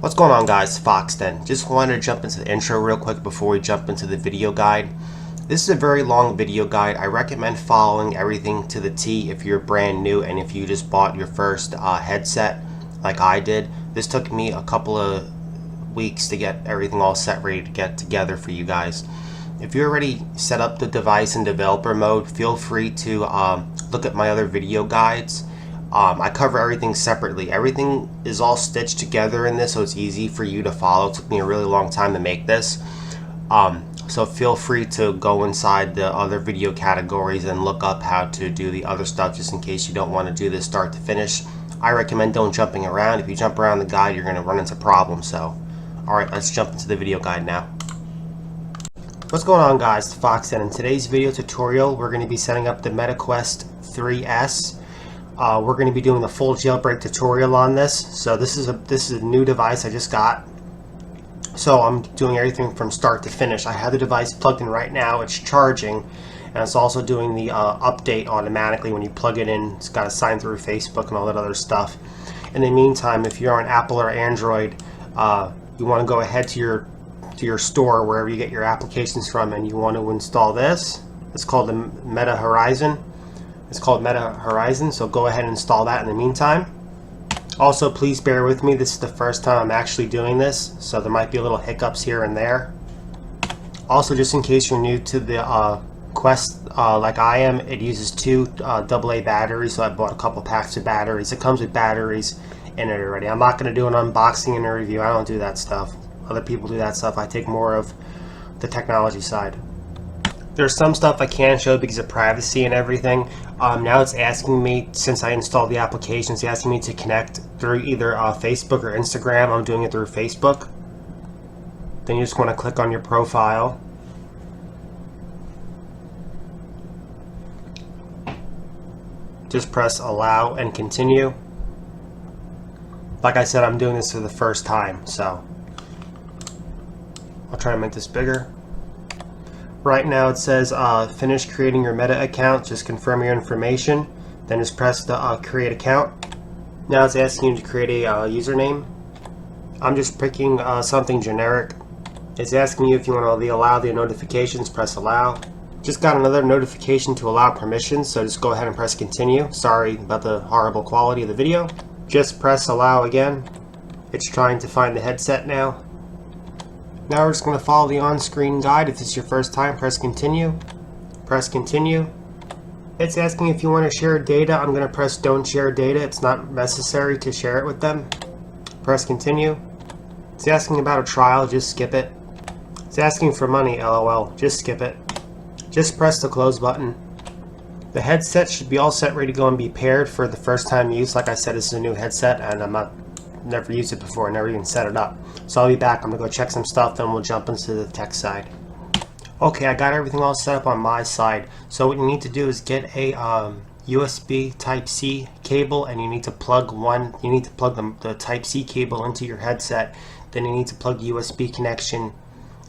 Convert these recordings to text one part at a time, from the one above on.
What's going on, guys? Foxden. Just wanted to jump into the intro real quick before we jump into the video guide. This is a very long video guide. I recommend following everything to the T if you're brand new and if you just bought your first headset like I did. This took me a couple of weeks to get everything all set, ready to get together for you guys. If you already set up the device in developer mode, feel free to look at my other video guides. I cover everything separately. Everything is all stitched together in this, so it's easy for you to follow. It took me a really long time to make this. So feel free to go inside the other video categories and look up how to do the other stuff, just in case you don't want to do this start to finish. I recommend don't jumping around. If you jump around the guide, you're going to run into problems. So, alright, let's jump into the video guide now. What's going on, guys? It's Foxden. In today's video tutorial, we're going to be setting up the Meta Quest 3S. We're going to be doing the full jailbreak tutorial on this. So this is a new device I just got. So I'm doing everything from start to finish. I have the device plugged in right now. It's charging, and it's also doing the update automatically when you plug it in. It's got to sign through Facebook and all that other stuff. In the meantime, if you're on Apple or Android, you want to go ahead to your store, wherever you get your applications from, and you want to install this. It's called the Meta Horizon. It's called Meta Horizon, so go ahead and install that in the meantime. Also, please bear with me. This is the first time I'm actually doing this, so there might be a little hiccups here and there. Also, just in case you're new to the Quest like I am, it uses two AA batteries, so I bought a couple packs of batteries. It comes with batteries in it already. I'm not going to do an unboxing and a review. I don't do that stuff. Other people do that stuff. I take more of the technology side. There's some stuff I can't show because of privacy and everything. Now it's asking me, since I installed the application, it's asking me to connect through either Facebook or Instagram. I'm doing it through Facebook. Then you just want to click on your profile. Just press allow and continue. Like I said, I'm doing this for the first time, so I'll try to make this bigger. Right now it says finish creating your Meta account. Just confirm your information, then just press the create account. Now it's asking you to create a username. I'm just picking something generic. It's asking you if you want to allow the notifications. Press allow. Just got another notification to allow permissions, so just go ahead and press continue. Sorry about the horrible quality of the video. Just press allow again. It's trying to find the headset now. Now we're just going to follow the on-screen guide. If this is your first time, press continue. Press continue. It's asking if you want to share data. I'm going to press don't share data. It's not necessary to share it with them. Press continue. It's asking about a trial. Just skip it. It's asking for money. LOL. Just skip it. Just press the close button. The headset should be all set, ready to go and be paired for the first time use. Like I said, this is a new headset and never used it before, never even set it up. So I'll be back. I'm gonna go check some stuff, then we'll jump into the tech side. Okay, I got everything all set up on my side. So what you need to do is get a USB Type-C cable, and you need to plug the Type-C cable into your headset. Then you need to plug the USB connection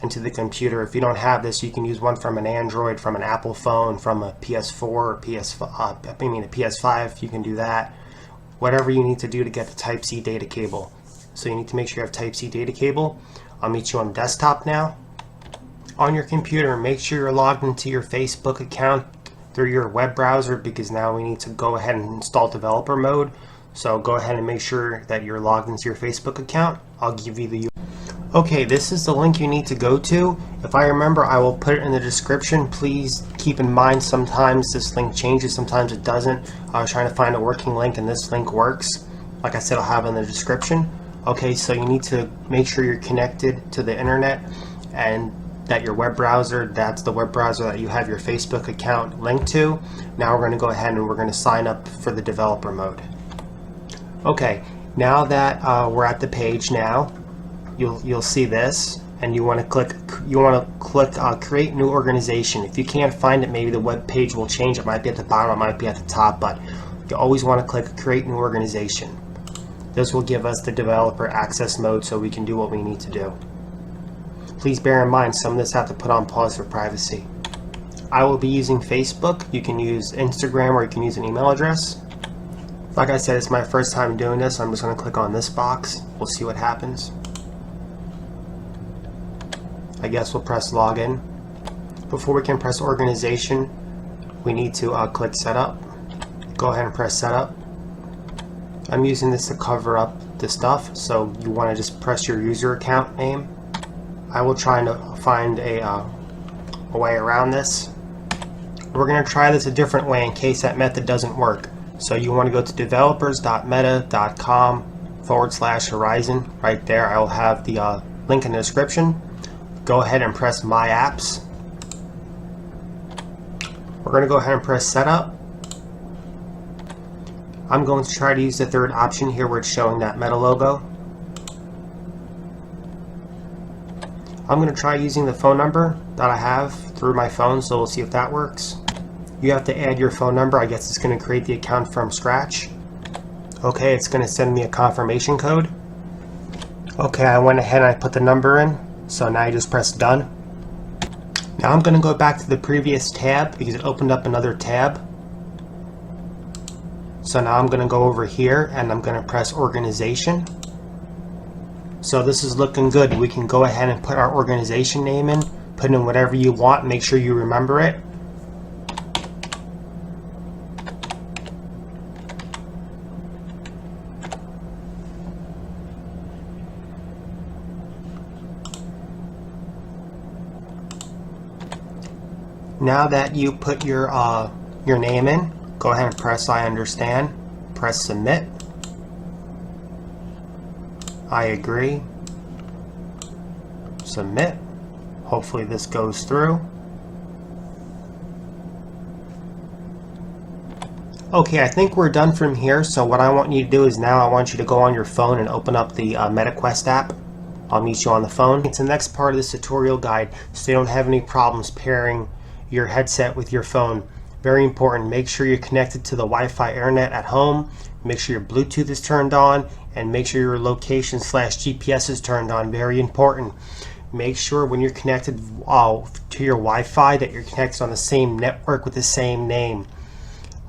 into the computer. If you don't have this, you can use one from an Android, from an Apple phone, from a PS4 or a PS5. You can do that. Whatever you need to do to get the Type-C data cable. So you need to make sure you have Type-C data cable. I'll meet you on desktop now. On your computer, make sure you're logged into your Facebook account through your web browser, because now we need to go ahead and install developer mode. So go ahead and make sure that you're logged into your Facebook account. I'll give you the Okay, this is the link you need to go to. If I remember, I will put it in the description. Please keep in mind sometimes this link changes, sometimes it doesn't. I was trying to find a working link and this link works. Like I said, I'll have it in the description. Okay, so you need to make sure you're connected to the internet and that your web browser, that's the web browser that you have your Facebook account linked to. Now we're going to go ahead and we're going to sign up for the developer mode. Okay, now that we're at the page now, you'll see this, and you want to click create new organization. If you can't find it, maybe the web page will change. It might be at the bottom, it might be at the top, but you always want to click create new organization. This will give us the developer access mode so we can do what we need to do. Please bear in mind, some of this have to put on pause for privacy. I will be using Facebook. You can use Instagram, or you can use an email address. Like I said, it's my first time doing this, so I'm just going to click on this box. We'll see what happens. I guess we'll press login. Before we can press organization, we need to click setup. Go ahead and press setup. I'm using this to cover up the stuff, so you want to just press your user account name. I will try to find a way around this. We're going to try this a different way in case that method doesn't work. So you want to go to developers.meta.com/horizon. Right there, I will have the link in the description. Go ahead and press My Apps. We're going to go ahead and press Setup. I'm going to try to use the third option here where it's showing that Meta logo. I'm going to try using the phone number that I have through my phone, so we'll see if that works. You have to add your phone number. I guess it's going to create the account from scratch. Okay, it's going to send me a confirmation code. Okay, I went ahead and I put the number in, so now you just press done. Now I'm going to go back to the previous tab because it opened up another tab. So now I'm going to go over here and I'm going to press organization. So this is looking good. We can go ahead and put our organization name in, put in whatever you want, make sure you remember it. Now that you put your name in, go ahead and press I understand, press submit, I agree, submit. Hopefully this goes through. Okay, I think we're done from here, so what I want you to do is now I want you to go on your phone and open up the Meta Quest app. I'll meet you on the phone. It's the next part of this tutorial guide so you don't have any problems pairing your headset with your phone. Very important, make sure you're connected to the Wi-Fi internet at home, make sure your Bluetooth is turned on, and make sure your location/GPS is turned on. Very important. Make sure when you're connected to your Wi-Fi that you're connected on the same network with the same name.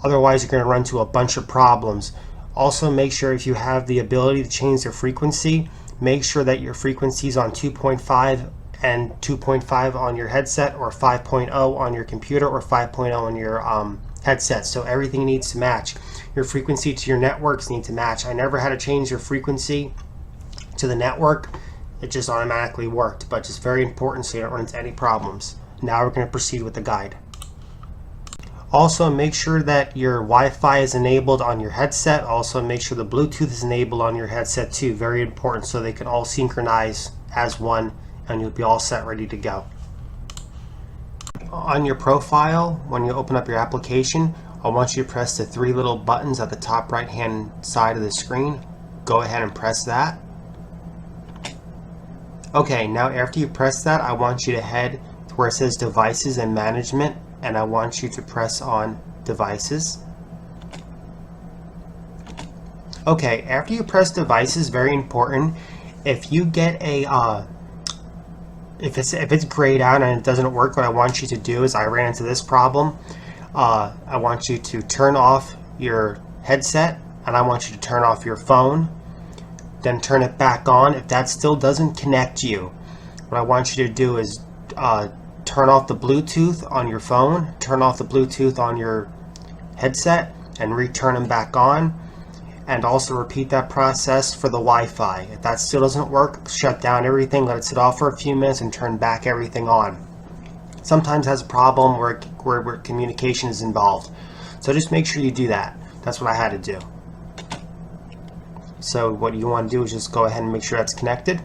Otherwise you're going to run into a bunch of problems. Also make sure if you have the ability to change the frequency, make sure that your frequency is on 2.5 and 2.5 on your headset, or 5.0 on your computer, or 5.0 on your headset. So everything needs to match. Your frequency to your networks need to match. I never had to change your frequency to the network. It just automatically worked, but it's very important so you don't run into any problems. Now we're going to proceed with the guide. Also make sure that your Wi-Fi is enabled on your headset. Also make sure the Bluetooth is enabled on your headset too. Very important, so they can all synchronize as one and you'll be all set, ready to go. On your profile, when you open up your application, I want you to press the three little buttons at the top right hand side of the screen. Go ahead and press that. Okay, now after you press that, I want you to head to where it says devices and management, and I want you to press on devices. Okay, after you press devices, very important, if you get a if it's grayed out and it doesn't work, what I want you to do is, I ran into this problem, I want you to turn off your headset and I want you to turn off your phone, then turn it back on. If that still doesn't connect you, what I want you to do is turn off the Bluetooth on your phone, turn off the Bluetooth on your headset, and return them back on. And also repeat that process for the Wi-Fi. If that still doesn't work, shut down everything, let it sit off for a few minutes, and turn back everything on. Sometimes it has a problem where communication is involved. So just make sure you do that. That's what I had to do. So what you want to do is just go ahead and make sure that's connected.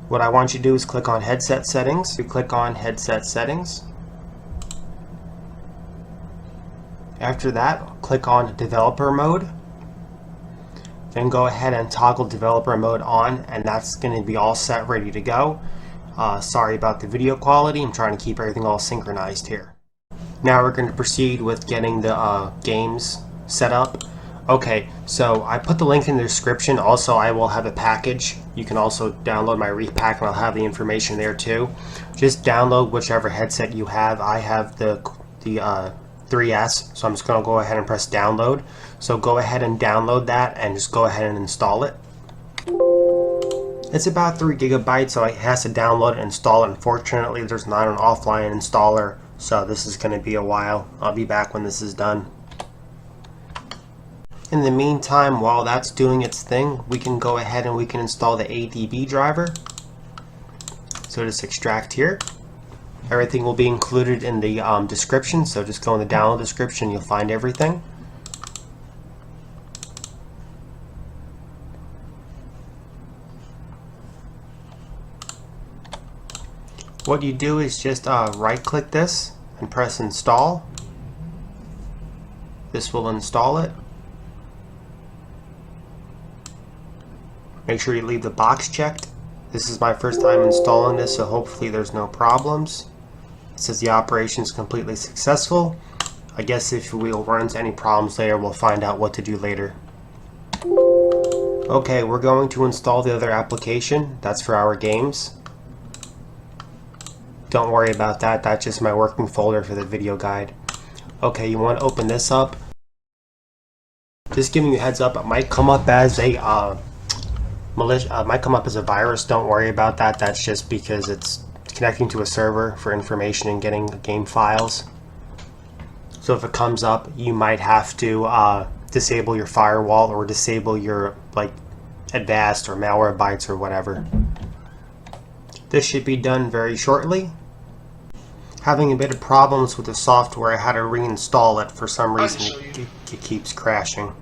What I want you to do is click on headset settings. You click on headset settings. After that, click on developer mode. Then go ahead and toggle developer mode on, and that's going to be all set, ready to go. Sorry about the video quality. I'm trying to keep everything all synchronized here. Now we're going to proceed with getting the games set up. Okay, so I put the link in the description. Also, I will have a package. You can also download my repack and I'll have the information there too. Just download whichever headset you have. I have the 3S, so I'm just going to go ahead and press download. So go ahead and download that and just go ahead and install it. It's about 3 gigabytes, so it has to download and install it. Unfortunately, there's not an offline installer, so this is going to be a while. I'll be back when this is done. In the meantime, while that's doing its thing, we can go ahead and we can install the ADB driver. So just extract here. Everything will be included in the description, so just go in the download description, you'll find everything. What you do is just right click this and press install. This will install it. Make sure you leave the box checked. This is my first time installing this, so hopefully there's no problems. It says the operation is completely successful. I guess if we'll run into any problems later, we'll find out what to do later. Okay, we're going to install the other application. That's for our games. Don't worry about that, that's just my working folder for the video guide. Okay, you want to open this up. Just giving you a heads up, it might come up as a might come up as a virus. Don't worry about that, that's just because it's connecting to a server for information and getting game files. So if it comes up, you might have to disable your firewall or disable your advanced or malware bytes or whatever. This should be done very shortly. Having a bit of problems with the software, I had to reinstall it. For some reason it keeps crashing.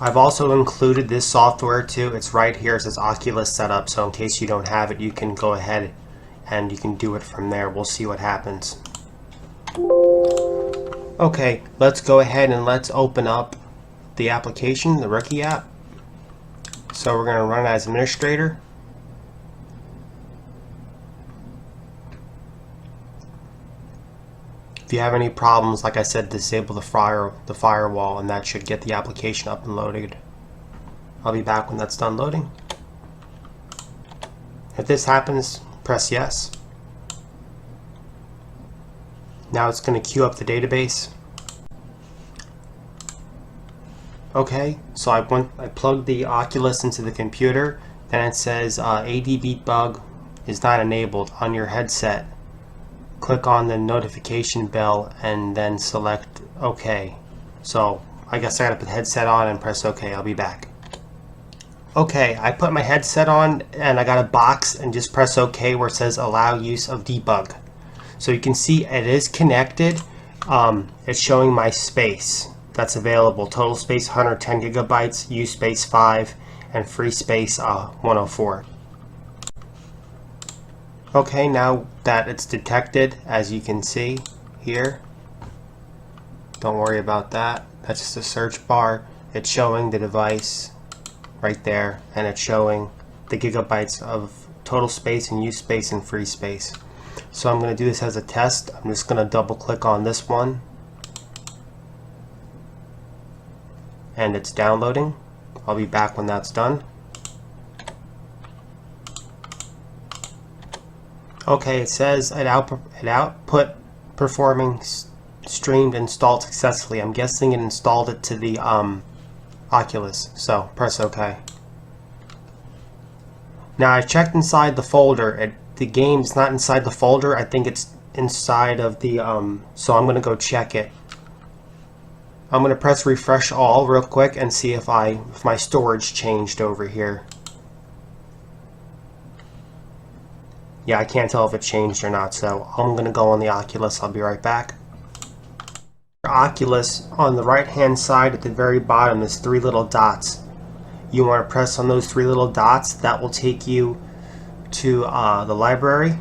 I've also included this software too. It's right here. It says Oculus Setup, so in case you don't have it, you can go ahead and you can do it from there. We'll see what happens. Okay, let's go ahead and let's open up the application, the Rookie app. So we're going to run as administrator. If you have any problems, like I said, disable the firewall, and that should get the application up and loaded. I'll be back when that's done loading. If this happens, press yes. Now it's going to queue up the database. Okay, so I plugged the Oculus into the computer. Then it says ADB bug is not enabled on your headset. Click on the notification bell and then select OK. So I guess I gotta put the headset on and press OK. I'll be back. Okay, I put my headset on and I got a box and just press OK where it says allow use of debug. So you can see it is connected. It's showing my space that's available. Total space 110 gigabytes, use space 5, and free space 104. Okay, now that it's detected, as you can see here, don't worry about that. That's just a search bar. It's showing the device right there, and it's showing the gigabytes of total space and use space and free space. So I'm going to do this as a test. I'm just going to double click on this one, and it's downloading. I'll be back when that's done. Okay, it says it output performing streamed installed successfully. I'm guessing it installed it to the Oculus, so press OK. Now I checked inside the folder. The game's not inside the folder. I think it's inside of the so I'm gonna go check it. I'm gonna press refresh all real quick and see if my storage changed over here. Yeah, I can't tell if it changed or not, so I'm going to go on the Oculus. I'll be right back. Oculus, on the right hand side at the very bottom is 3 little dots. You want to press on those 3 little dots. That will take you to the library.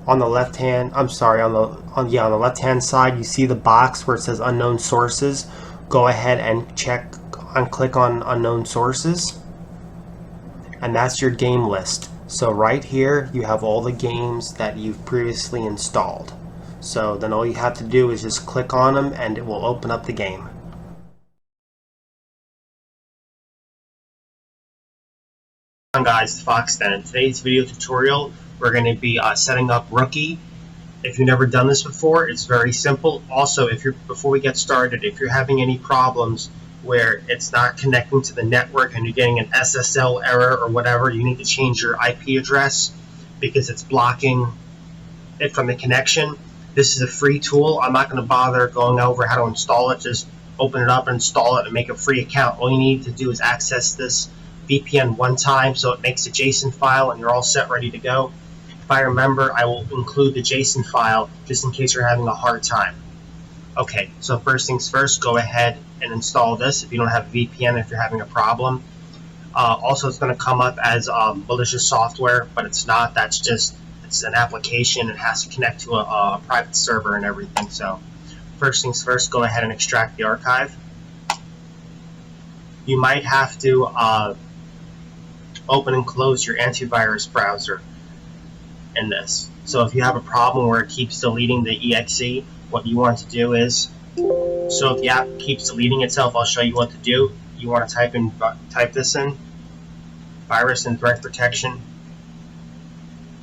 On the left hand, on the left hand side, you see the box where it says unknown sources. Go ahead and click on unknown sources, and that's your game list. So right here you have all the games that you've previously installed. So then all you have to do is just click on them and it will open up the game. Hi guys, it's Fox. In today's video tutorial we're going to be setting up Rookie If you've never done this before, it's very simple. Also, before we get started, if you're having any problems where it's not connecting to the network and you're getting an SSL error or whatever, you need to change your IP address because it's blocking it from the connection. This is a free tool. I'm not going to bother going over how to install it. Just open it up and install it and make a free account. All you need to do is access this VPN one time so it makes a JSON file and you're all set, ready to go. If I remember, I will include the JSON file just in case you're having a hard time. Okay, so first things first, go ahead and install this if you don't have a VPN, if you're having a problem. Also, it's going to come up as malicious software, but it's not. It's an application. It has to connect to a private server and everything. So first things first, go ahead and extract the archive. You might have to open and close your antivirus browser in this. So if you have a problem where it keeps deleting the exe, what you want to do is, so if the app keeps deleting itself, I'll show you what to do. You want to type this in, virus and threat protection.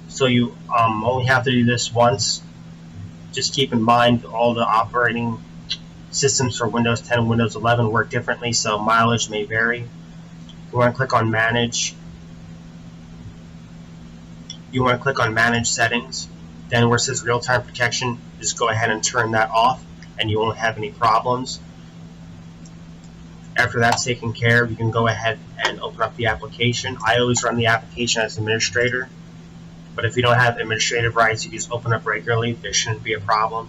So you only have to do this once. Just keep in mind all the operating systems for Windows 10 and Windows 11 work differently, so mileage may vary. You want to click on Manage. You want to click on Manage Settings. Then where it says Real-Time Protection, just go ahead and turn that off and you won't have any problems. After that's taken care of, you can go ahead and open up the application. I always run the application as administrator, but if you don't have administrative rights, you just open up regularly. There shouldn't be a problem,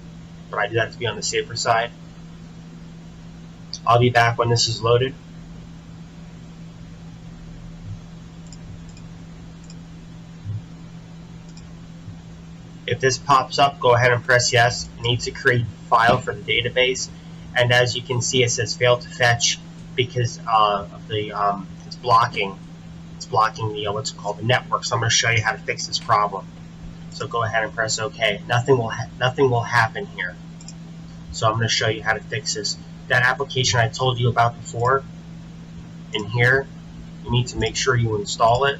but I do that to be on the safer side. I'll be back when this is loaded. If this pops up, go ahead and press yes. It needs to create a file for the database, and as you can see, it says fail to fetch because of the it's blocking the what's called the network. So I'm going to show you how to fix this problem. So go ahead and press OK. Nothing will happen here. So I'm going to show you how to fix this. That application I told you about before, in here, you need to make sure you install it.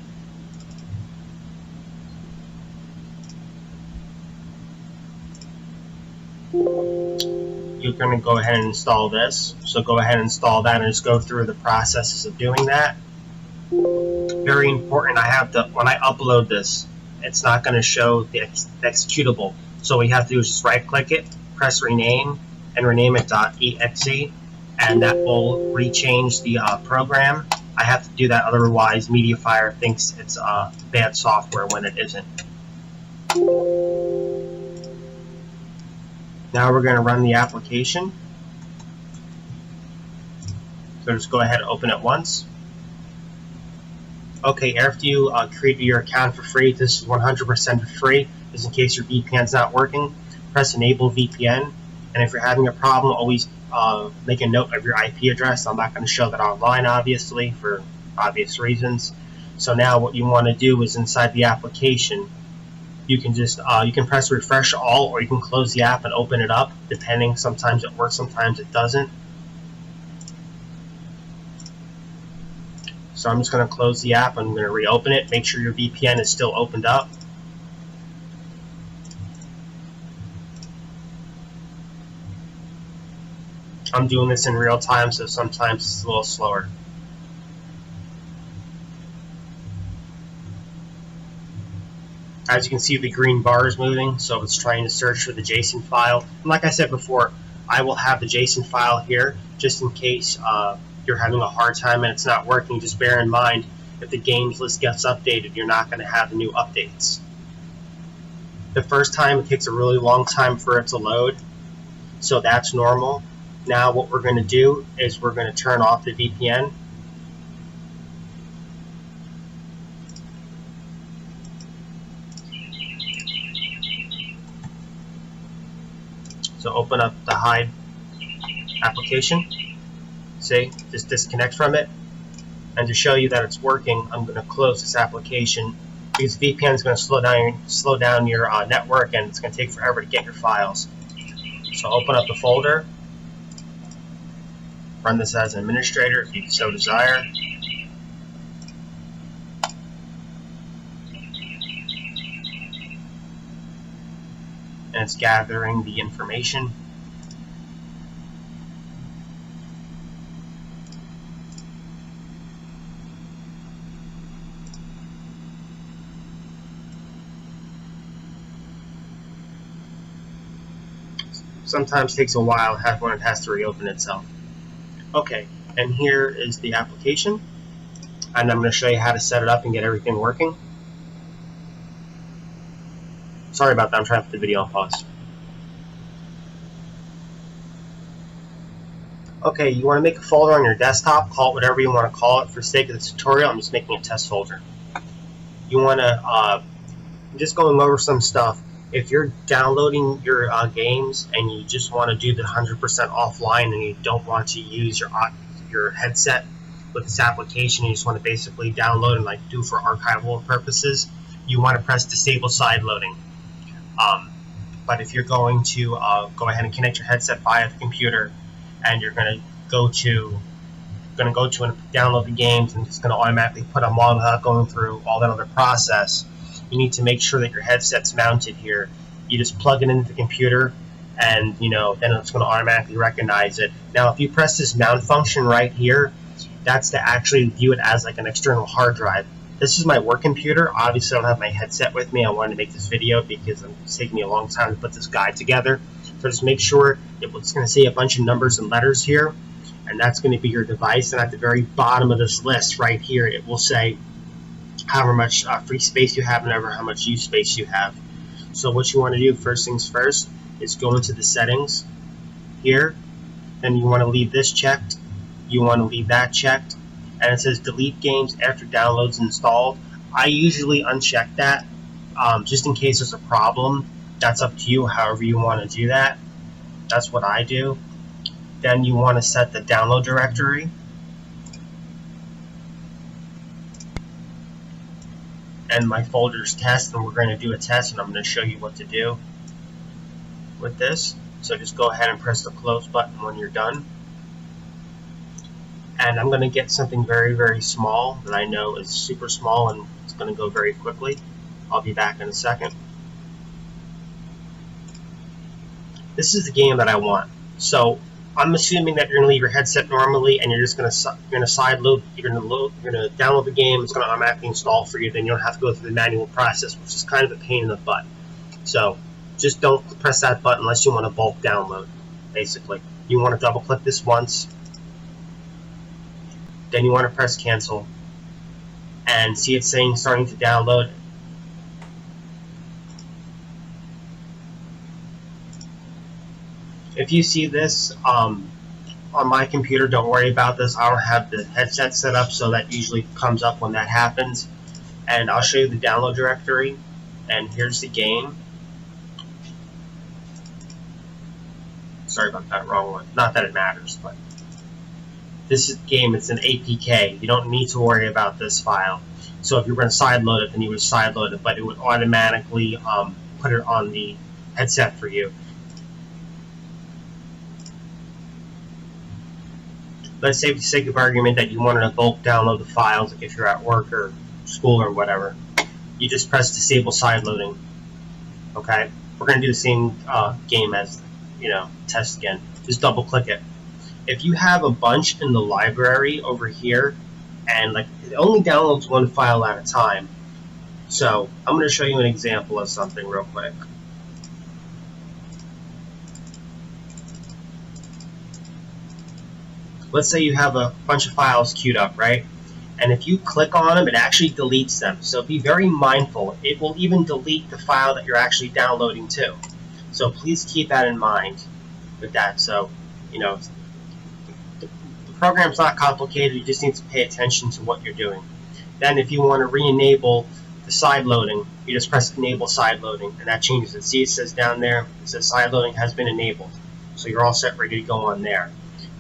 You're going to go ahead and install this. So go ahead and install that and just go through the processes of doing that. Very important, when I upload this, it's not going to show the executable. So what you have to do is just right click it, press rename, and rename it .exe, and that will rechange the program. I have to do that, otherwise MediaFire thinks it's bad software when it isn't. Now we're going to run the application. So just go ahead and open it once. Okay, after you create your account for free, this is 100% free, just in case your VPN's not working. Press Enable VPN, and if you're having a problem, always make a note of your IP address. I'm not going to show that online, obviously, for obvious reasons. So now what you want to do is inside the application, you can just you can press refresh all, or you can close the app and open it up, depending. Sometimes it works, sometimes it doesn't. So I'm just going to close the app. I'm going to reopen it. Make sure your VPN is still opened up. I'm doing this in real time, so sometimes it's a little slower. As you can see, the green bar is moving, so it's trying to search for the JSON file. And like I said before, I will have the JSON file here just in case you're having a hard time and it's not working. Just bear in mind, if the games list gets updated, you're not going to have the new updates. The first time, it takes a really long time for it to load, so that's normal. Now what we're going to do is we're going to turn off the VPN. So open up the hide application. See, just disconnect from it. And to show you that it's working, I'm going to close this application because VPN is going to slow down your network, and it's going to take forever to get your files. So open up the folder. Run this as an administrator if you so desire. and it's gathering the information. Sometimes takes a while when it has to reopen itself. Okay, and here is the application, and I'm going to show you how to set it up and get everything working. Sorry about that, I'm trying to put the video on pause. Okay, you want to make a folder on your desktop, call it whatever you want to call it. For the sake of the tutorial, I'm just making a test folder. You want to, just going over some stuff. If you're downloading your games and you just want to do the 100% offline and you don't want to use your headset with this application, you just want to basically download and like do for archival purposes, you want to press disable side loading. But if you're going to go ahead and connect your headset via the computer, and you're going to go to and download the games, and it's going to automatically put them on without going through all that other process, you need to make sure that your headset's mounted here. You just plug it into the computer, and then it's going to automatically recognize it. Now, if you press this mount function right here, that's to actually view it as like an external hard drive. This is my work computer. Obviously, I don't have my headset with me. I wanted to make this video because it's taking me a long time to put this guide together. So just make sure it's going to say a bunch of numbers and letters here, and that's going to be your device. And at the very bottom of this list right here, it will say however much free space you have and how much use space you have. So what you want to do, first things first, is go into the settings here. Then you want to leave this checked. You want to leave that checked. And it says delete games after downloads installed. I usually uncheck that just in case there's a problem. That's up to you, however you want to do that. That's what I do. Then you want to set the download directory. And my folder's test, and we're going to do a test, and I'm going to show you what to do with this. So just go ahead and press the close button when you're done. And I'm going to get something very, very small that I know is super small, and it's going to go very quickly. I'll be back in a second. This is the game that I want. So I'm assuming that you're going to leave your headset normally, and you're just going to side load. You're going to download the game. It's going to automatically install for you. Then you don't have to go through the manual process, which is kind of a pain in the butt. So just don't press that button unless you want to bulk download. Basically, you want to double click this once. Then you want to press cancel, and see it saying starting to download. If you see this on my computer, don't worry about this. I don't have the headset set up, so that usually comes up when that happens. And I'll show you the download directory, and here's the game. Sorry about that, wrong one. Not that it matters, but this is the game. It's an APK. You don't need to worry about this file. So if you're going to sideload it, then you would sideload it, but it would automatically put it on the headset for you. Let's say, for the sake of argument, that you wanted to bulk download the files if you're at work or school or whatever. You just press disable side loading. Okay, we're going to do the same game as test again. Just double click it. If you have a bunch in the library over here, and like it only downloads one file at a time, so I'm going to show you an example of something real quick. Let's say you have a bunch of files queued up, right? And if you click on them, it actually deletes them. So be very mindful. It will even delete the file that you're actually downloading too. So please keep that in mind with that. So, the program's not complicated. You just need to pay attention to what you're doing. Then if you want to re-enable the side loading, you just press enable side loading, and that changes it. See, it says down there, it says side loading has been enabled. So you're all set, ready to go on there.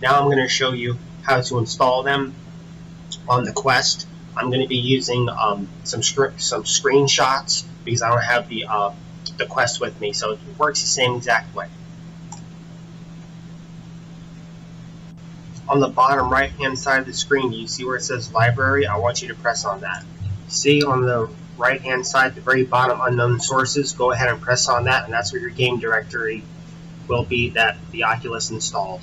Now I'm going to show you how to install them on the Quest. I'm going to be using some screenshots because I don't have the Quest with me, so it works the same exact way. On the bottom right hand side of the screen, you see where it says library? I want you to press on that. See on the right hand side, the very bottom, unknown sources, go ahead and press on that, and that's where your game directory will be that the Oculus installed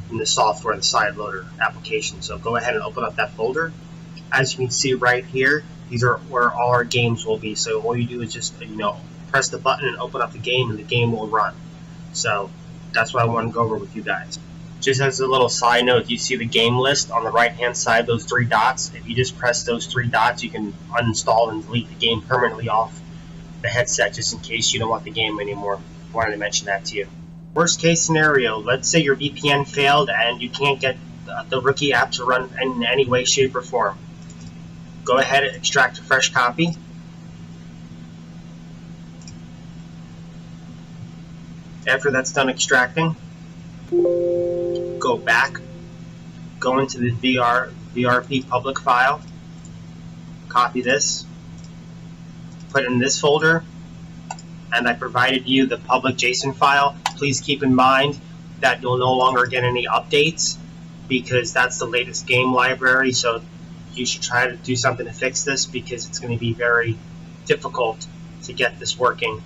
in the software, the Sideloader application. So go ahead and open up that folder. As you can see right here, these are where all our games will be. So all you do is just, press the button and open up the game, and the game will run. So that's what I want to go over with you guys. Just as a little side note, you see the game list on the right hand side, those three dots. If you just press those three dots, you can uninstall and delete the game permanently off the headset, just in case you don't want the game anymore. I wanted to mention that to you. Worst case scenario, let's say your VPN failed and you can't get the rookie app to run in any way, shape, or form. Go ahead and extract a fresh copy. After that's done extracting, go back, go into the VRP public file, copy this, put it in this folder, and I provided you the public JSON file. Please keep in mind that you'll no longer get any updates because that's the latest game library, so you should try to do something to fix this because it's going to be very difficult to get this working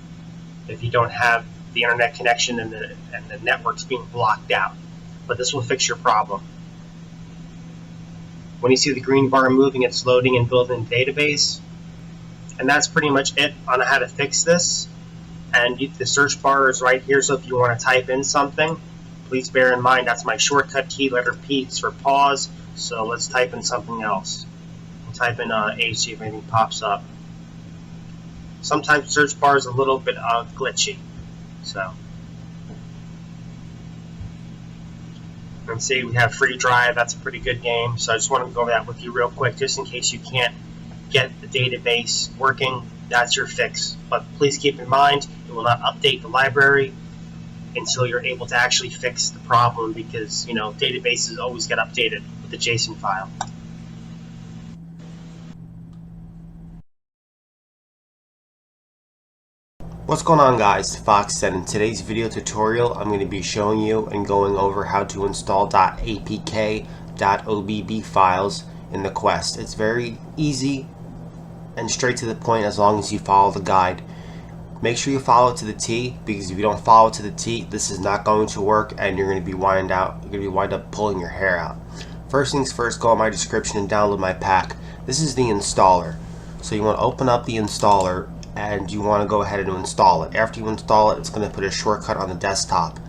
if you don't have the internet connection and the networks being blocked out. But this will fix your problem. When you see the green bar moving, it's loading and building the database. And that's pretty much it on how to fix this. And the search bar is right here, so if you want to type in something, please bear in mind that's my shortcut key. Letter P is for pause, so let's type in something else. We'll type in H, see if anything pops up. Sometimes search bar is a little bit glitchy. So, and see, we have Free Drive. That's a pretty good game. So I just wanted to go over that with you real quick, just in case you can't get the database working. That's your fix. But please keep in mind, it will not update the library until you're able to actually fix the problem, because databases always get updated with the JSON file. What's going on, guys? Fox said in today's video tutorial I'm going to be showing you and going over how to install .apk, .obb files in the Quest. It's very easy and straight to the point as long as you follow the guide. Make sure you follow it to the T, because if you don't follow it to the T, this is not going to work and you're going to be wind up pulling your hair out. First things first, go on my description and download my pack. This is the installer. So you want to open up the installer and you want to go ahead and install it. After you install it, it's going to put a shortcut on the desktop.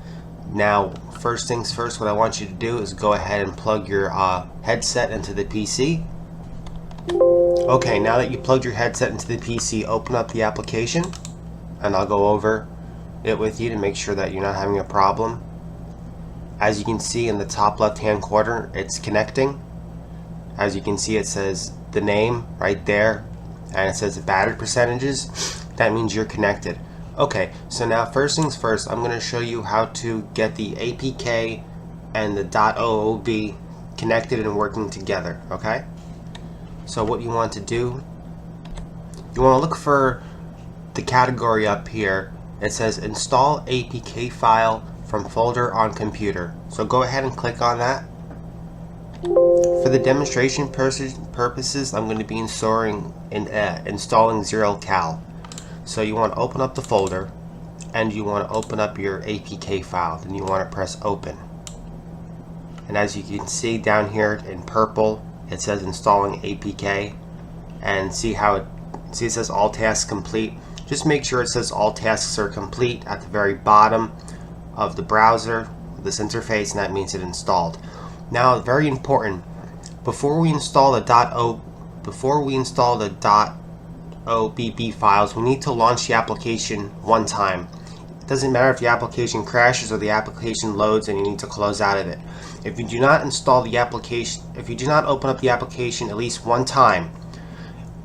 Now, first things first, what I want you to do is go ahead and plug your headset into the PC. Okay, now that you plugged your headset into the PC, open up the application, and I'll go over it with you to make sure that you're not having a problem. As you can see in the top left hand corner, it's connecting. As you can see, it says the name right there, and it says the battery percentages. That means you're connected. Okay, so now first things first, I'm going to show you how to get the APK and the .OOB connected and working together. Okay, so what you want to do, you want to look for the category up here. It says install APK file from folder on computer. So go ahead and click on that. For the demonstration purposes, I'm going to be installing 0cal. So you want to open up the folder and you want to open up your APK file. Then you want to press open. And as you can see down here in purple, it says installing APK. And see how it says all tasks complete. Just make sure it says all tasks are complete at the very bottom of the browser, this interface, and that means it installed. Now, very important, before we install the .obb files, we need to launch the application one time. It doesn't matter if the application crashes or the application loads and you need to close out of it. If you do not install the application, if you do not open up the application at least one time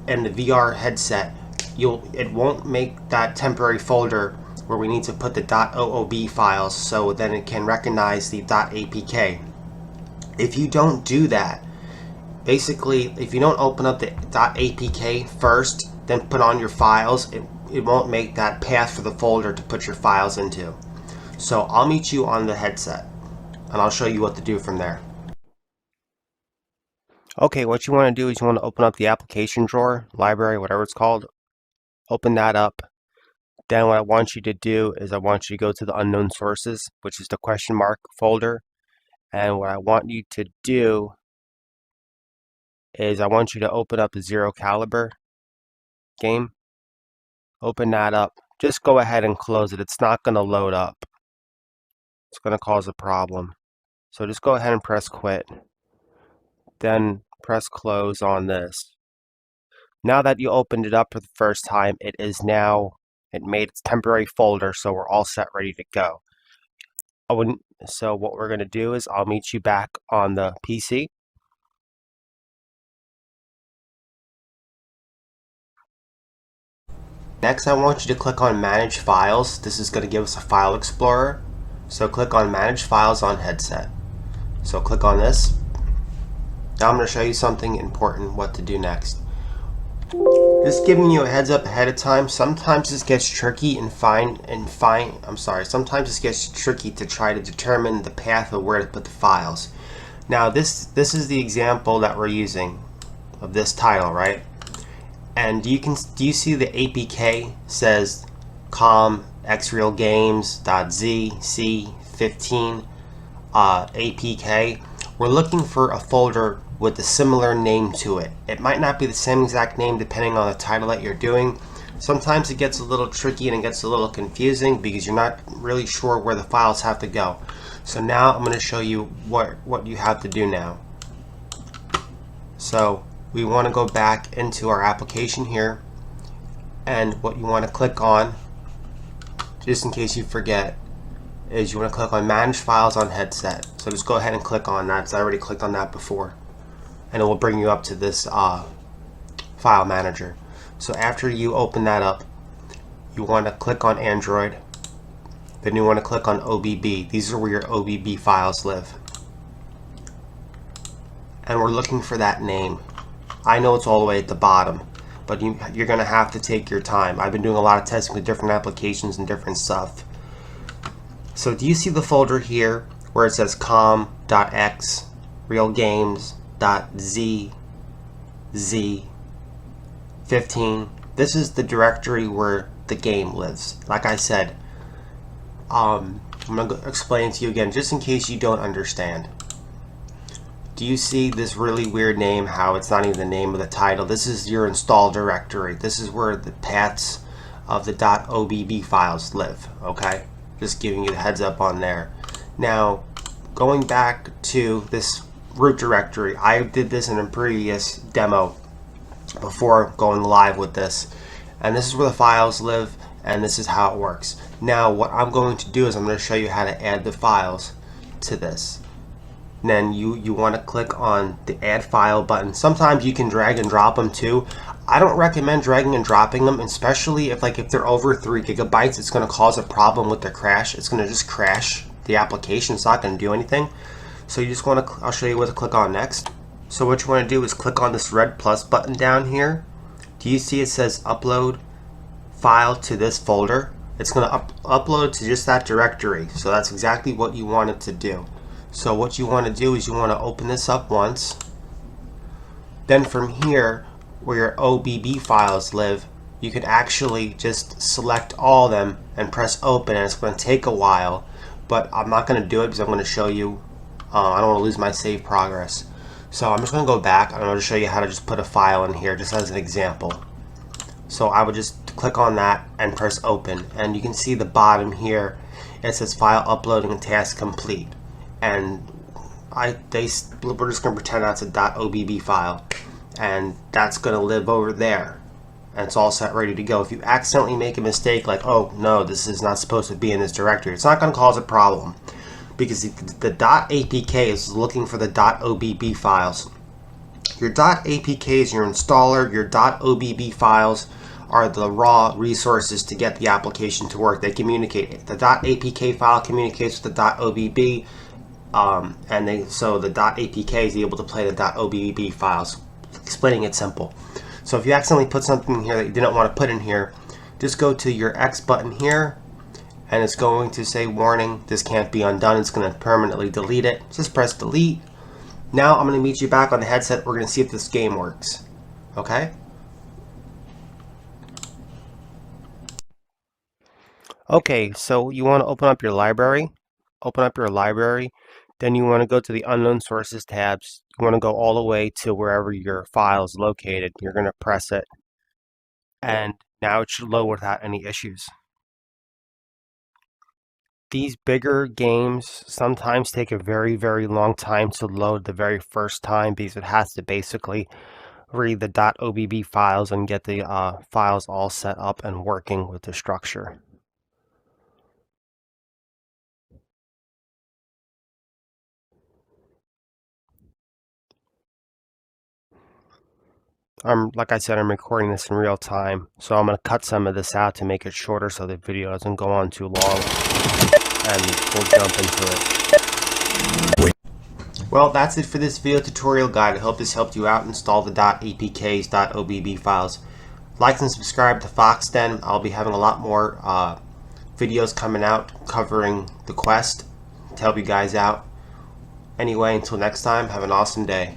in the VR headset, it won't make that temporary folder where we need to put the .oob files, so then it can recognize the .apk. If you don't do that, basically, if you don't open up the .apk first, then put on your files, it won't make that path for the folder to put your files into. So I'll meet you on the headset, and I'll show you what to do from there. Okay, what you want to do is you want to open up the application drawer, library, whatever it's called. Open that up. Then what I want you to do is I want you to go to the unknown sources, which is the question mark folder. And what I want you to do is I want you to open up the Zero Caliber game. Open that up. Just go ahead and close it. It's not going to load up. It's going to cause a problem. So just go ahead and press quit. Then press close on this. Now that you opened it up for the first time, it made its temporary folder, so we're all set, ready to go. So what we're going to do is I'll meet you back on the PC. Next, I want you to click on Manage Files. This is going to give us a file explorer. So click on Manage Files on headset. So click on this. Now I'm going to show you something important, what to do next. Just giving you a heads up ahead of time. Sometimes this gets tricky sometimes this gets tricky to try to determine the path of where to put the files. Now this is the example that we're using of this title, right? And do you see the APK says com xrealgames.z c15 APK? We're looking for a folder with a similar name to it. It might not be the same exact name depending on the title that you're doing. Sometimes it gets a little tricky and it gets a little confusing because you're not really sure where the files have to go. So now I'm going to show you what you have to do now. So we want to go back into our application here, and what you want to click on, just in case you forget, is you want to click on Manage Files on headset. So just go ahead and click on that. So I already clicked on that before, and it will bring you up to this file manager. So after you open that up, you want to click on Android, then you want to click on OBB. These are where your OBB files live, and we're looking for that name. I know it's all the way at the bottom, but you're going to have to take your time. I've been doing a lot of testing with different applications and different stuff. So do you see the folder here where it says com.x realgames.z z15? This is the directory where the game lives. Like I said, I'm going to explain to you again just in case you don't understand. Do you see this really weird name, how it's not even the name of the title? This is your install directory. This is where the paths of the .obb files live, okay? Just giving you the heads up on there. Now, going back to this root directory, I did this in a previous demo before going live with this. And this is where the files live, and this is how it works. Now, what I'm going to do is I'm going to show you how to add the files to this. Then you want to click on the add file button. Sometimes you can drag and drop them too. I don't recommend dragging and dropping them, especially if they're over 3 gigabytes. It's going to cause a problem with the crash. It's going to just crash the application. It's not going to do anything. So you just want to, I'll show you what to click on next. So what you want to do is click on this red plus button down here. Do you see it says upload file to this folder? It's going to upload to just that directory. So that's exactly what you want it to do. So what you want to do is you want to open this up once. Then from here, where your OBB files live, you can actually just select all of them and press open, and it's going to take a while, but I'm not going to do it because I'm going to show you, I don't want to lose my save progress. So I'm just going to go back and I'm going to show you how to just put a file in here just as an example. So I would just click on that and press open, and you can see the bottom here, it says file uploading and task complete. And we're just going to pretend that's a .obb file, and that's going to live over there, and it's all set, ready to go. If you accidentally make a mistake like, oh no, this is not supposed to be in this directory, it's not going to cause a problem because the .apk is looking for the .obb files. Your .apk is your installer. Your .obb files are the raw resources to get the application to work. They communicate. The .apk file communicates with the .obb. So the .apk is able to play the .obb files, explaining it simple. So if you accidentally put something in here that you didn't want to put in here, just go to your X button here, and it's going to say warning, this can't be undone. It's going to permanently delete it. Just press delete, Now I'm going to meet you back on the headset. We're going to see if this game works. Okay? Okay, so you want to open up your library. Then you want to go to the Unknown Sources tabs. You want to go all the way to wherever your file is located. You're going to press it, and now it should load without any issues. These bigger games sometimes take a very, very long time to load the very first time because it has to basically read the .obb files and get the files all set up and working with the structure. Like I said, I'm recording this in real time, so I'm going to cut some of this out to make it shorter so the video doesn't go on too long, and we'll jump into it. Well, that's it for this video tutorial guide. I hope this helped you out install the .apks, .obb files. Like and subscribe to FoxDen. I'll be having a lot more videos coming out covering the Quest to help you guys out. Anyway, until next time, have an awesome day.